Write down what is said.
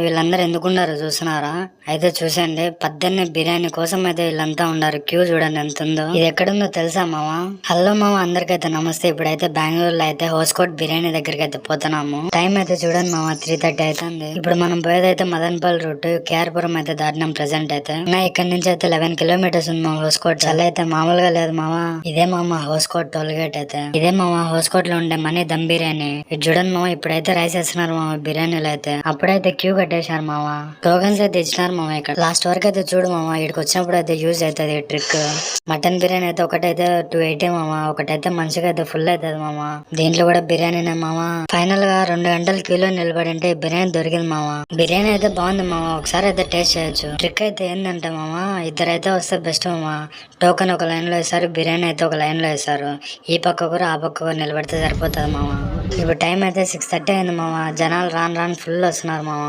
వీళ్ళందరూ ఎందుకున్నారు చూస్తున్నారా? అయితే చూసండి, పద్దెన్నే బిర్యానీ కోసం అయితే వీళ్ళంతా ఉన్నారు. క్యూ చూడండి ఎంత ఉందో. ఇది ఎక్కడుందో తెలుసా మామ? హలో మామ, అందరికైతే నమస్తే. ఇప్పుడైతే బెంగళూరులో అయితే హోస్కోట్ బిర్యానీ దగ్గరికి అయితే పోతున్నాము. టైం అయితే చూడండి మామ, 3:30 అవుతుంది. ఇప్పుడు మనం పోయేదైతే మదన్పల్లి రూట్ కేఆర్పురం అయితే దాటినాం. ప్రెసెంట్ అయితే ఇక్కడ నుంచి అయితే 11 కిలోమీటర్స్ ఉంది మా హోస్కోట్. చాలా అయితే మామూలుగా లేదు మామ. ఇదే మామ హోస్కోట్ టోల్ గేట్ అయితే. ఇదే మామ హోస్కోట్ లో ఉండే మనీ దమ్ బిర్యానీ. ఇది చూడండి మామ, ఇప్పుడైతే రైస్ వేస్తున్నారు మామ బిర్యానీలో అయితే. అప్పుడైతే క్యూ కట్టేశారు మామ. టోకన్స్ అయితే ఇచ్చినారు మామ. ఇక్కడ లాస్ట్ వరకు అయితే చూడు మామ, ఇక్కడికి వచ్చినప్పుడు అయితే యూజ్ అవుతుంది ట్రిక్. మటన్ బిర్యానీ అయితే ఒకటైతే 280 మామ. ఒకటైతే మనిషికి అయితే ఫుల్ అవుతుంది మామ. దీంట్లో కూడా బిర్యానీనే మామ. ఫైనల్ గా 2 గంటల క్యూలో నిలబడి ఉంటే బిర్యానీ దొరికింది మామ. బిర్యానీ అయితే బాగుంది మామ, ఒకసారి అయితే టేస్ట్ చేయొచ్చు. ట్రిక్ అయితే ఏంటంటే మామ, ఇద్దరైతే వస్తే బెస్ట్ మామ. టోకెన్ ఒక లైన్ లో వేస్తారు, బిర్యానీ అయితే ఒక లైన్ లో వేస్తారు. ఈ పక్క కూడా ఆ పక్క కూడా నిలబడితే సరిపోతుంది మామ. ఇప్పుడు టైం అయితే 6:30 అయింది మామ. జనాలు రాను రాను ఫుల్ వస్తున్నారు మామ.